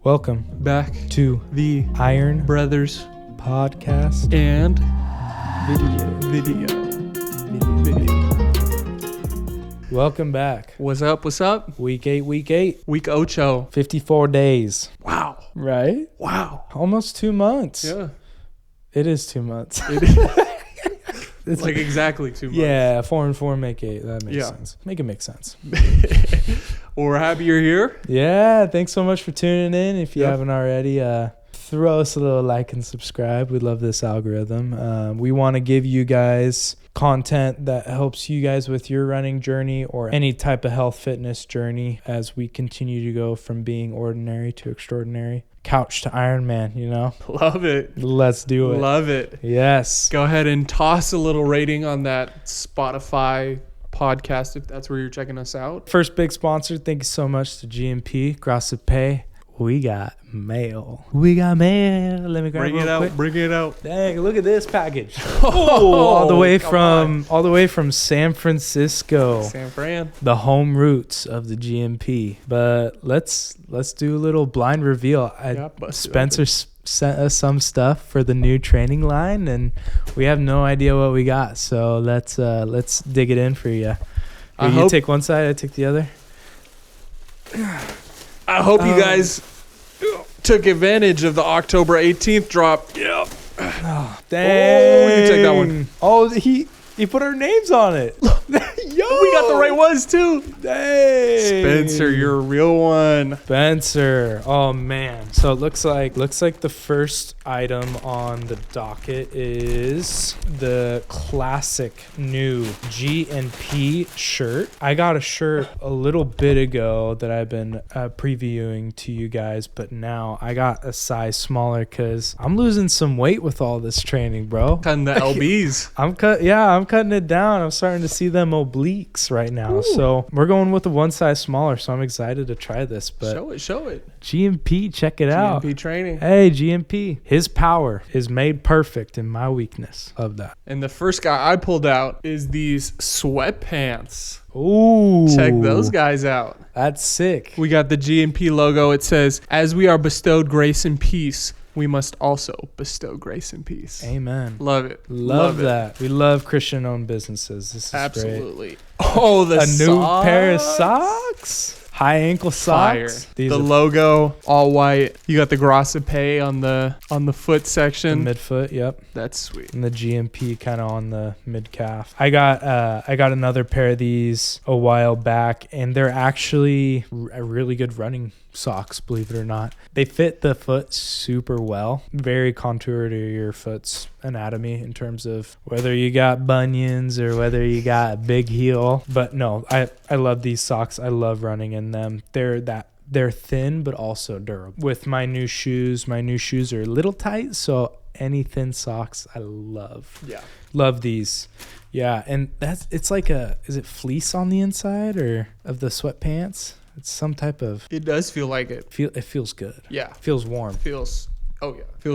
Welcome back to the Iron Brothers Podcast and Video. Welcome back. What's up? What's up? Week 8. Week ocho. 54 days. Wow. Right? Wow. Almost 2 months. Yeah. It is 2 months. It's like exactly 2 months. Yeah, 4 and 4 make 8. That makes Yeah. sense. Make it make sense. Well, we're happy you're here. Yeah, thanks so much for tuning in. If you Yep. haven't already, throw us a little like and subscribe. We love this algorithm. We want to give you guys content that helps you guys with your running journey or any type of health fitness journey as we continue to go from being ordinary to extraordinary. Couch to Ironman, you know? Love it. Let's do it. Love it. Yes. Go ahead and toss a little rating on that Spotify podcast if that's where you're checking us out. First big sponsor, thank you so much to GMP, GRÂCE. We got mail. Let me grab Bring it it real out. quick. Bring it out. Dang, look at this package. all the way come from San Francisco. San Fran. The home roots of the GMP. But let's do a little blind reveal. Spencer sent us some stuff for the new training line, and we have no idea what we got. So let's dig it in for you. You take one side, I take the other. I hope you guys took advantage of the October 18th drop. Yep. Oh, dang. Oh, you take that one. Oh, he put our names on it. Yo, we got the right ones too. Dang. Spencer, you're a real one. Spencer. Oh man. So it looks like the first item on the docket is the classic new G&P shirt. I got a shirt a little bit ago that I've been previewing to you guys, but now I got a size smaller because I'm losing some weight with all this training, bro. Cutting the LBs. I'm cutting it down. I'm starting to see them obliques right now. Ooh. So we're going with a one size smaller. So I'm excited to try this. But Show it. GMP, check it out. GMP training. Hey, GMP. His power is made perfect in my weakness. Love that. And the first guy I pulled out is these sweatpants. Ooh. Check those guys out. That's sick. We got the GMP logo. It says, "As we are bestowed grace and peace, we must also bestow grace and peace." Amen. Love it. Love that. We love Christian-owned businesses. This is Absolutely. great. Oh, the a socks. new pair of socks. High ankle Fire. socks. The logo, all white. You got the GRÂCE on the foot section. The midfoot. Yep. That's sweet. And the GMP kind of on the mid calf. I got another pair of these a while back, and they're actually a really good running socks, believe it or not. They fit the foot super well. Very contour to your foot's anatomy in terms of whether you got bunions or whether you got a big heel. But no, I love these socks. I love running in them. They're thin but also durable. With my new shoes are a little tight, so any thin socks I love. Yeah. Love these. Yeah, and it's like is it fleece on the inside or of the sweatpants? It's some type of. It does feel like it. It feels good. Yeah. Feels warm. Feels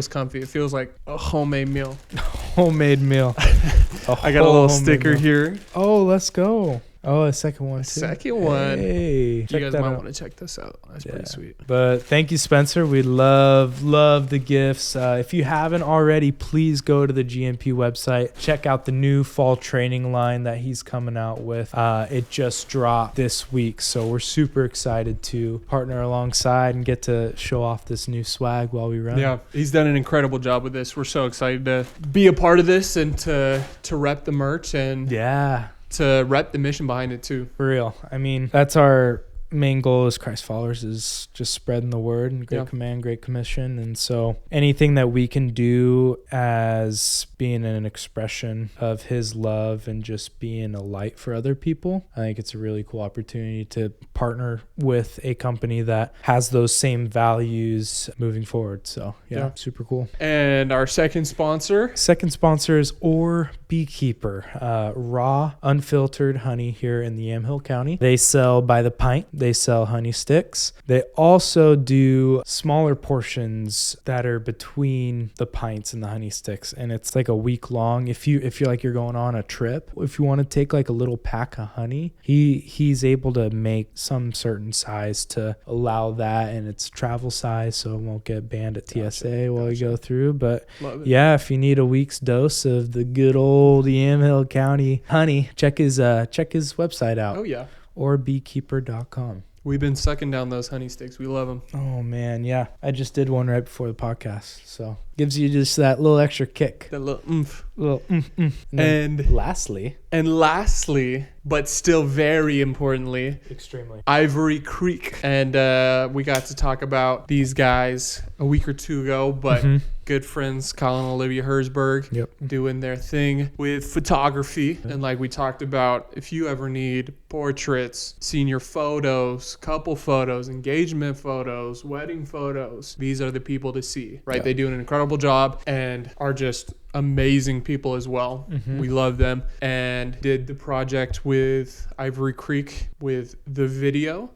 comfy. It feels like a homemade meal. Homemade meal. I got a little sticker here. Oh, let's go. Oh, a second one too. Second one. Hey, You guys might want to check this out. That's pretty sweet. But thank you, Spencer. We love the gifts. If you haven't already, please go to the GMP website. Check out the new fall training line that he's coming out with. It just dropped this week, so we're super excited to partner alongside and get to show off this new swag while we run. Yeah, he's done an incredible job with this. We're so excited to be a part of this and to rep the merch and to rep the mission behind it too. For real. I mean, that's our main goal as Christ followers, is just spreading the word and great command, great commission. And so anything that we can do as being an expression of his love and just being a light for other people, I think it's a really cool opportunity to partner with a company that has those same values moving forward. So yeah. Super cool. And our second sponsor is Or Beekeeper, raw unfiltered honey here in the Yamhill County. They sell by the pint. They sell honey sticks. They also do smaller portions that are between the pints and the honey sticks, and it's like a week long. If you're like you're going on a trip, if you want to take like a little pack of honey, he's able to make some certain size to allow that, and it's travel size, so it won't get banned at TSA while you go through. But yeah, if you need a week's dose of the good old Yamhill County honey, check his website out. Oh yeah. Or beekeeper.com. We've been sucking down those honey sticks. We love them. Oh man, yeah. I just did one right before the podcast, so gives you just that little extra kick. That little oomph. And lastly, but still very importantly, extremely, Ivory Creek. And we got to talk about these guys a week or two ago, but good friends Colin and Olivia Herzberg doing their thing with photography. And like we talked about, if you ever need portraits, senior photos, couple photos, engagement photos, wedding photos, these are the people to see, right? They do an incredible job and are just amazing people as well. We love them, and did the project with Ivory Creek with the video.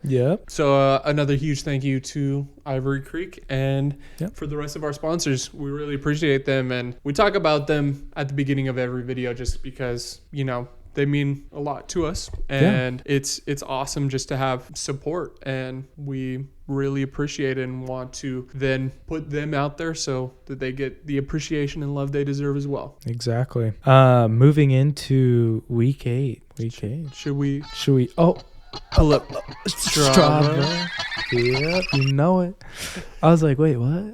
So another huge thank you to Ivory Creek, and for the rest of our sponsors, we really appreciate them, and we talk about them at the beginning of every video just because, you know, they mean a lot to us, and it's awesome just to have support, and we really appreciate it and want to then put them out there so that they get the appreciation and love they deserve as well. Exactly. Moving into week 8. Should we pull up Strava? Yep, you know it. I was like, wait, what?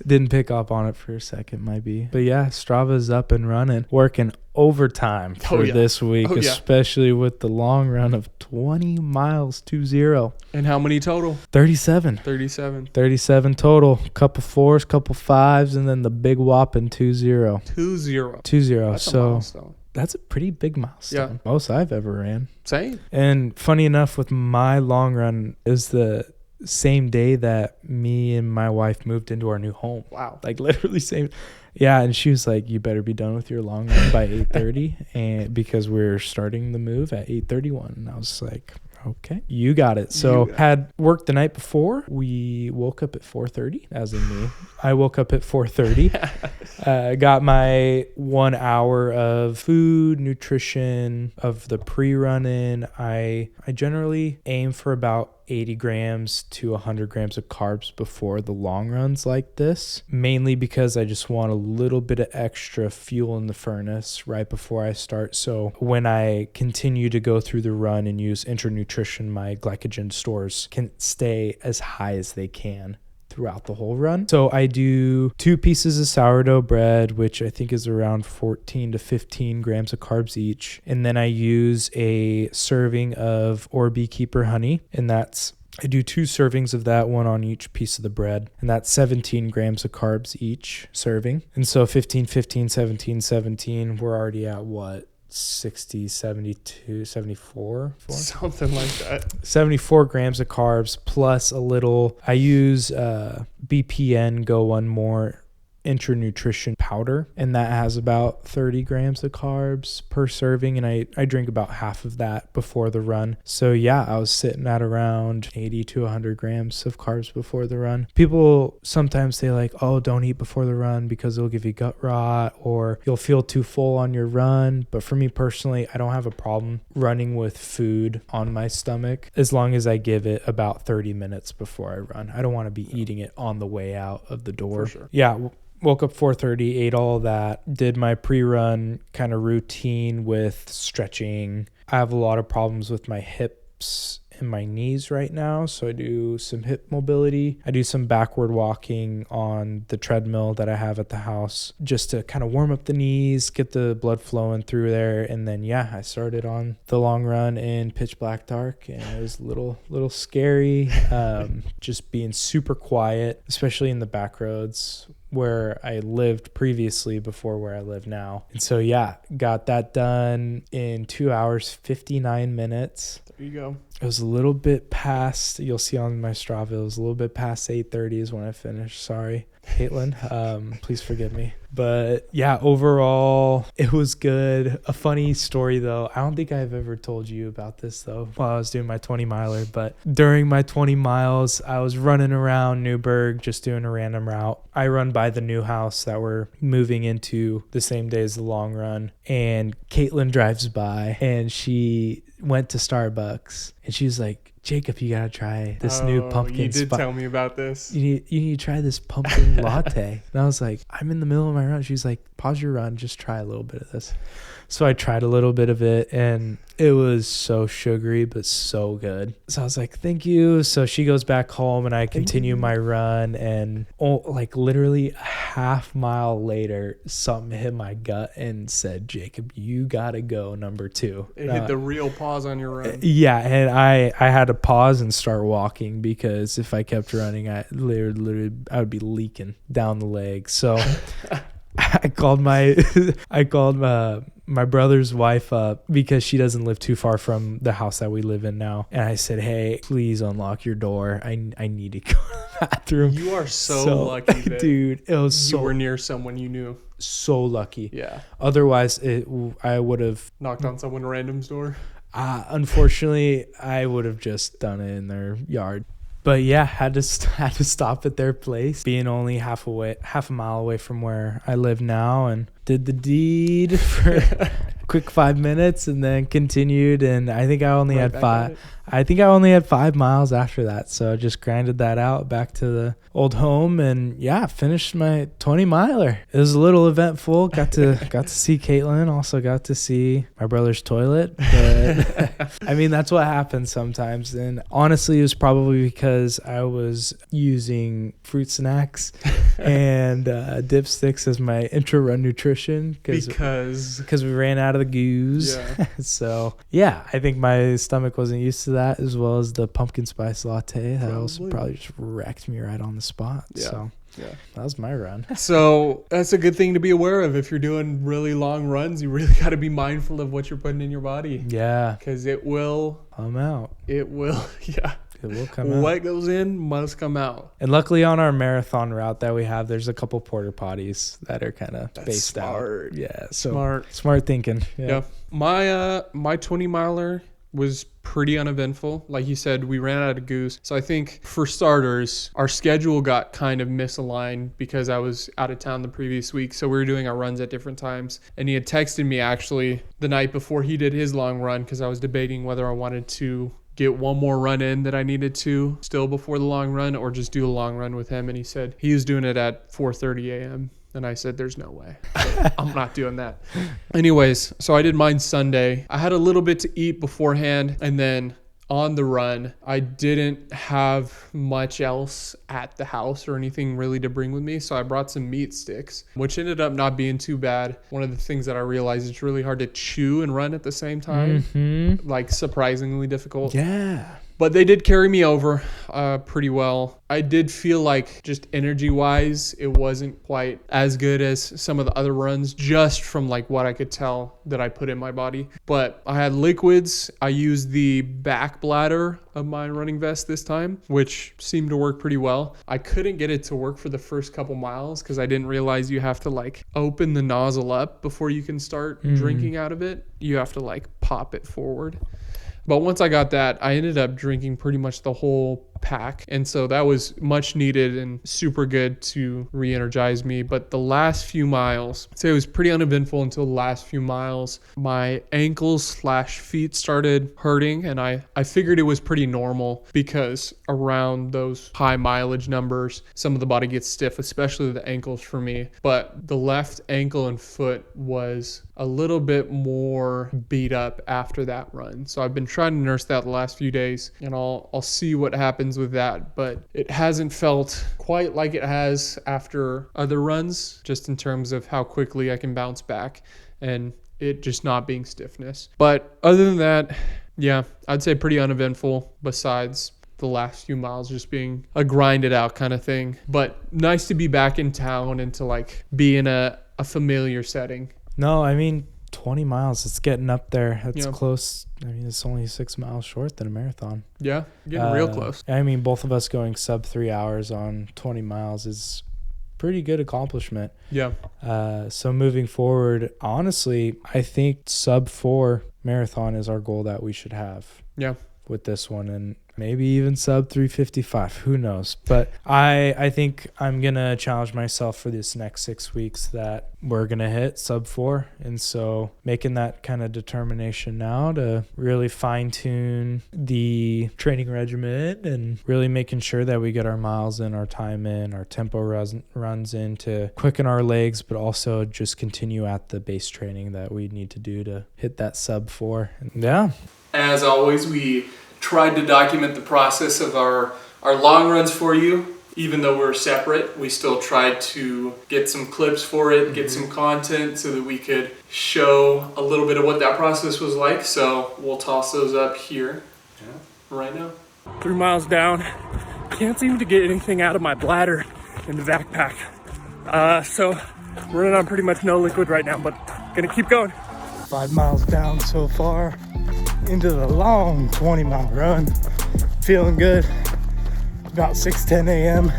Didn't pick up on it for a second, might be. But yeah, Strava's up and running, working overtime for this week, especially with the long run of 20 miles 20. And how many total? 37 total. Couple 4s, couple 5s, and then the big whopping 20. 20. That's a milestone. That's a pretty big milestone. Most I've ever ran. Same. And funny enough, with my long run is the same day that me and my wife moved into our new home. Wow. Like literally same. Yeah, and she was like, you better be done with your long run by 8:30, and because we're starting the move at 8:31. And I was like, okay, you got it. So had worked the night before. We woke up at 4:30, as in me. I woke up at 4:30. Got my 1 hour of food, nutrition, of the pre-run in. I generally aim for about 80 grams to 100 grams of carbs before the long runs like this, mainly because I just want a little bit of extra fuel in the furnace right before I start. So when I continue to go through the run and use intra-nutrition, my glycogen stores can stay as high as they can throughout the whole run. So I do 2 pieces of sourdough bread, which I think is around 14 to 15 grams of carbs each. And then I use a serving of Beekeeper honey, and I do 2 servings of that, one on each piece of the bread, and that's 17 grams of carbs each serving. And so 15, 15, 17, 17, we're already at what? 60, 72, 74, something like that. 74 grams of carbs plus a little. I use BPN Go One More intra-nutrition powder, and that has about 30 grams of carbs per serving, and I drink about half of that before the run. So yeah, I was sitting at around 80 to 100 grams of carbs before the run. People sometimes say like, oh, don't eat before the run because it'll give you gut rot or you'll feel too full on your run. But for me personally, I don't have a problem running with food on my stomach as long as I give it about 30 minutes before I run. I don't want to be eating it on the way out of the door. For sure. Yeah. Woke up 4:30, ate all that, did my pre-run kind of routine with stretching. I have a lot of problems with my hips and my knees right now, so I do some hip mobility. I do some backward walking on the treadmill that I have at the house just to kind of warm up the knees, get the blood flowing through there. And then I started on the long run in pitch black dark, and it was a little scary, just being super quiet, especially in the back roads where I lived previously before where I live now. And so, yeah, got that done in 2 hours, 59 minutes. There you go. It was a little bit past, you'll see on my Strava, it was a little bit past 8:30 is when I finished. Sorry, Caitlin. Please forgive me. But yeah, overall, it was good. A funny story though. I don't think I've ever told you about this though while I was doing my 20 miler, but during my 20 miles, I was running around Newburgh, just doing a random route. I run by the new house that we're moving into the same day as the long run. And Caitlin drives by and she went to Starbucks and she was like, Jacob, you gotta try this new pumpkin. You did tell me about this. You need to try this pumpkin latte. And I was like, I'm in the middle of my run. She's like, pause your run, just try a little bit of this. So I tried a little bit of it and it was so sugary but so good. So I was like, thank you. So she goes back home and I continue my run, and like literally a half mile later, something hit my gut and said, Jacob, you gotta go number 2. It hit the real pause on your run. Yeah, and I had to pause and start walking because if I kept running, I would be leaking down the leg. So I called my brother's wife up because she doesn't live too far from the house that we live in now. And I said, hey, please unlock your door. I need to go to the bathroom. You are so lucky that dude, it was you were near someone you knew. So lucky. Yeah. Otherwise, I would have knocked on someone random's door. Unfortunately, I would have just done it in their yard. But yeah, had to stop at their place, being only half a mile away from where I live now, and did the deed for a quick 5 minutes, and then continued. And I think I only had 5 miles after that, so just grinded that out back to the old home, and yeah, finished my 20 miler. It was a little eventful. Got to see Caitlin. Also got to see my brother's toilet. But I mean, that's what happens sometimes. And honestly, it was probably because I was using fruit snacks and dipsticks as my intra-run nutrition because we ran out of the goose. Yeah. So yeah, I think my stomach wasn't used to that, as well as the pumpkin spice latte. That also probably just wrecked me right on the spot. Yeah. So yeah, that was my run. So that's a good thing to be aware of. If you're doing really long runs, you really got to be mindful of what you're putting in your body. Yeah. Because it will come out. It will. Yeah. It will come out. What goes in must come out. And luckily on our marathon route that we have, there's a couple porta potties that are kind of spaced smart. Out. Yeah. So smart thinking. Yeah. My 20 miler was pretty uneventful. Like you said, we ran out of goose. So I think for starters, our schedule got kind of misaligned because I was out of town the previous week. So we were doing our runs at different times. And he had texted me actually the night before he did his long run, because I was debating whether I wanted to get one more run in that I needed to still before the long run, or just do a long run with him. And he said he was doing it at 4:30 a.m. And I said, there's no way. I'm not doing that. Anyways, so I did mine Sunday. I had a little bit to eat beforehand, and then on the run, I didn't have much else at the house or anything really to bring with me. So I brought some meat sticks, which ended up not being too bad. One of the things that I realized, it's really hard to chew and run at the same time. Mm-hmm. Like surprisingly difficult. Yeah. But they did carry me over pretty well. I did feel like just energy-wise, it wasn't quite as good as some of the other runs, just from like what I could tell that I put in my body. But I had liquids. I used the back bladder of my running vest this time, which seemed to work pretty well. I couldn't get it to work for the first couple miles because I didn't realize you have to like open the nozzle up before you can start drinking out of it. You have to like pop it forward. But once I got that, I ended up drinking pretty much the whole pack. And so that was much needed and super good to re-energize me. But the last few miles, I'd say it was pretty uneventful until the last few miles. My ankles/feet started hurting, and I figured it was pretty normal because around those high mileage numbers, some of the body gets stiff, especially the ankles for me. But the left ankle and foot was a little bit more beat up after that run. So I've been trying to nurse that the last few days, and I'll see what happens with that, but it hasn't felt quite like it has after other runs, just in terms of how quickly I can bounce back and it just not being stiffness. But other than that, yeah, I'd say pretty uneventful besides the last few miles just being a grind it out kind of thing. But nice to be back in town and to like be in a familiar setting. No, I mean, 20 miles, it's getting up there. It's close. I mean, it's only 6 miles short than a marathon. Yeah, getting real close. I mean, both of us going sub 3 hours on 20 miles is pretty good accomplishment. Yeah. So moving forward, honestly, I think sub 4 marathon is our goal that we should have. Yeah. With this one, and maybe even sub 355, who knows. But I think I'm gonna challenge myself for this next 6 weeks that we're gonna hit sub 4, and so making that kind of determination now to really fine-tune the training regimen and really making sure that we get our miles in, our time in, our tempo runs in to quicken our legs, but also just continue at the base training that we need to do to hit that sub 4. Yeah. As always, we tried to document the process of our long runs for you. Even though we're separate, we still tried to get some clips for it, get some content so that we could show a little bit of what that process was like. So we'll toss those up here right now. 3 miles down. Can't seem to get anything out of my bladder in the backpack. So running on pretty much no liquid right now, but gonna keep going. 5 miles down so far. Into the long 20-mile run. Feeling good. About 6:10 a.m.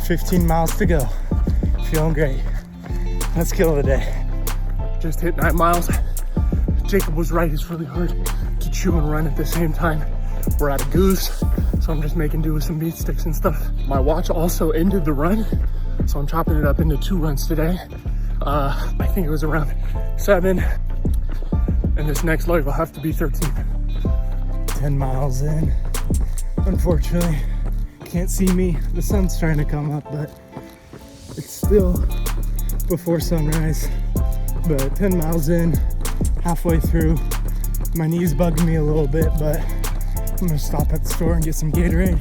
15 miles to go. Feeling great. Let's kill the day. Just hit 9 miles. Jacob was right. It's really hard to chew and run at the same time. We're out of goose, so I'm just making do with some beat sticks and stuff. My watch also ended the run, so I'm chopping it up into 2 runs today. I think it was around 7. And this next leg will have to be 13. 10 miles in. Unfortunately, can't see me. The sun's trying to come up, but it's still before sunrise. But 10 miles in, halfway through. My knee's bugging me a little bit, but I'm gonna stop at the store and get some Gatorade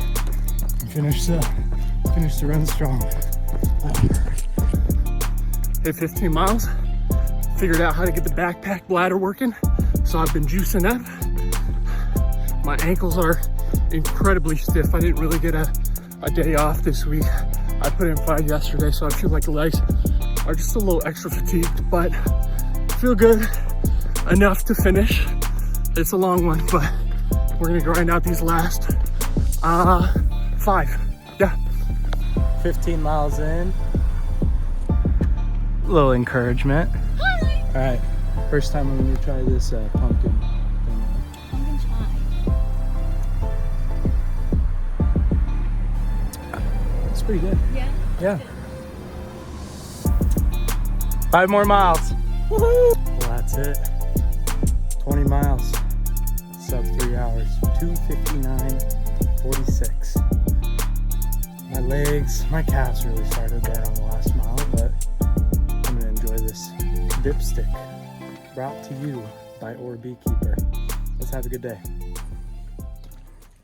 and finish the run strong. Hit 15 miles. Figured out how to get the backpack bladder working, so I've been juicing up. My ankles are incredibly stiff. I didn't really get a day off this week. I put in 5 yesterday, so I feel like the legs are just a little extra fatigued, but feel good enough to finish. It's a long one, but we're gonna grind out these last 5. Yeah. 15 miles in. A little encouragement. All right, first time I'm gonna try this pumpkin thing. Pumpkin pie. It's pretty good. Yeah? Yeah. 5 more miles. Woohoo! Well, that's it. 20 miles. Sub 3 hours. 2:59:46. My legs, my calves really started there on the last mile, but I'm gonna enjoy this dipstick brought to you by Or Beekeeper. Let's have a good day.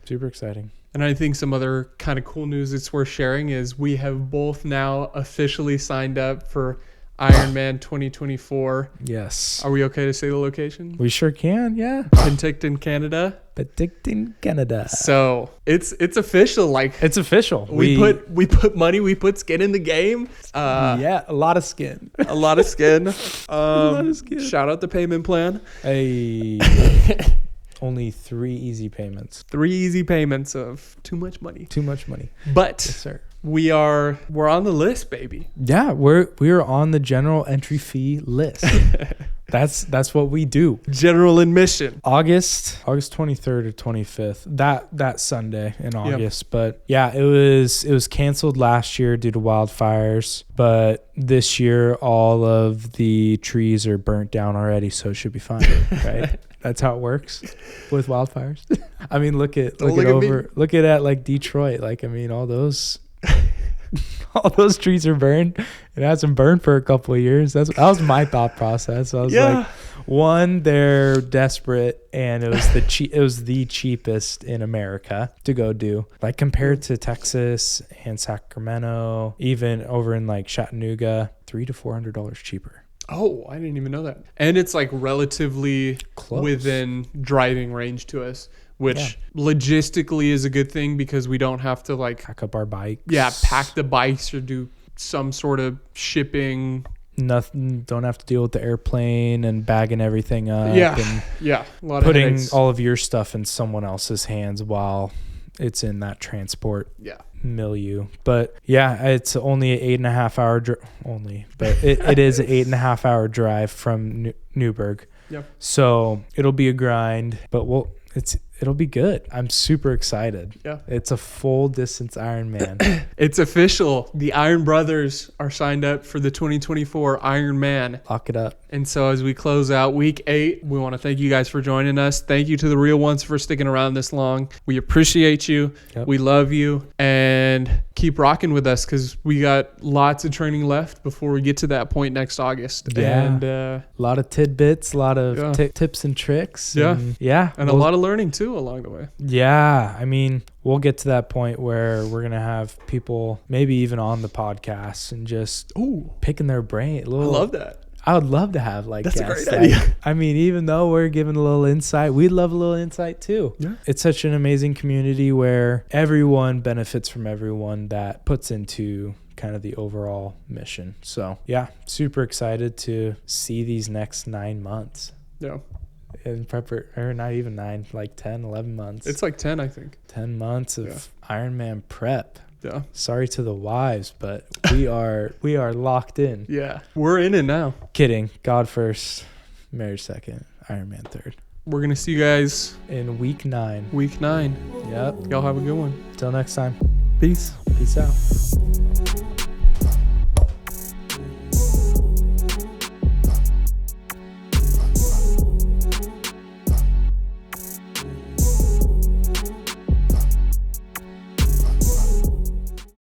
Super exciting. And I think some other kind of cool news that's worth sharing is we have both now officially signed up for Ironman 2024. Yes. Are we okay to say the location? We sure can, yeah. Penticton, Canada. Penticton, Canada. So it's official. Like It's official. we put money, we put skin in the game. Yeah, a lot of skin. A lot of skin. lot of skin. Shout out the payment plan. Hey. Only 3 easy payments. 3 easy payments of too much money. Too much money. But Yes, sir. we're on the list, baby. Yeah, we're on the general entry fee list. That's what we do. General admission. August 23rd or 25th. That Sunday in August. But yeah, it was canceled last year due to wildfires. But this year all of the trees are burnt down already, so it should be fine, right? That's how it works with wildfires. I mean, look at like Detroit. Like, I mean, all those trees are burned. It hasn't burned for a couple of years. That was my thought process. I was like, one, they're desperate, and it was the cheapest in America to go do. Like, compared to Texas and Sacramento, even over in like Chattanooga, $300 to $400 cheaper. Oh, I didn't even know that. And it's like relatively Close. within driving range to us. which logistically is a good thing because we don't have to like Pack up our bikes. pack the bikes or do some sort of shipping. Nothing. Don't have to deal with the airplane and bagging everything up. Yeah. And Yeah. A lot of putting headaches. all of your stuff in someone else's hands while it's in that transport milieu. But yeah, it's only an 8.5 hour but it is an 8.5 hour drive from Newburgh. Yep. So it'll be a grind, but it'll be good. I'm super excited. Yeah. It's a full distance Ironman. It's official. The Iron Brothers are signed up for the 2024 Ironman. Lock it up. And so as we close out week 8, we want to thank you guys for joining us. Thank you to the real ones for sticking around this long. We appreciate you. Yep. We love you. And keep rocking with us because we got lots of training left before we get to that point next August. Yeah. And A lot of tidbits, a lot of tips and tricks. Yeah. And a lot of learning too along the way. Yeah. I mean, we'll get to that point where we're going to have people maybe even on the podcast and just picking their brain. I love that. I would love to have That's guests. a great idea. I mean, even though we're giving a little insight, we'd love a little insight too. Yeah. It's such an amazing community where everyone benefits from everyone that puts into kind of the overall mission. So yeah, super excited to see these next 9 months. Yeah. In or not even 9, like 10, 11 months. It's like 10, I think. 10 months of Ironman prep. Yeah. Sorry to the wives, but we are locked in. Yeah. We're in it now. Kidding. God first, marriage second, Ironman third. We're going to see you guys In week 9. week 9. Yep. Y'all have a good one. Till next time. Peace. Peace out.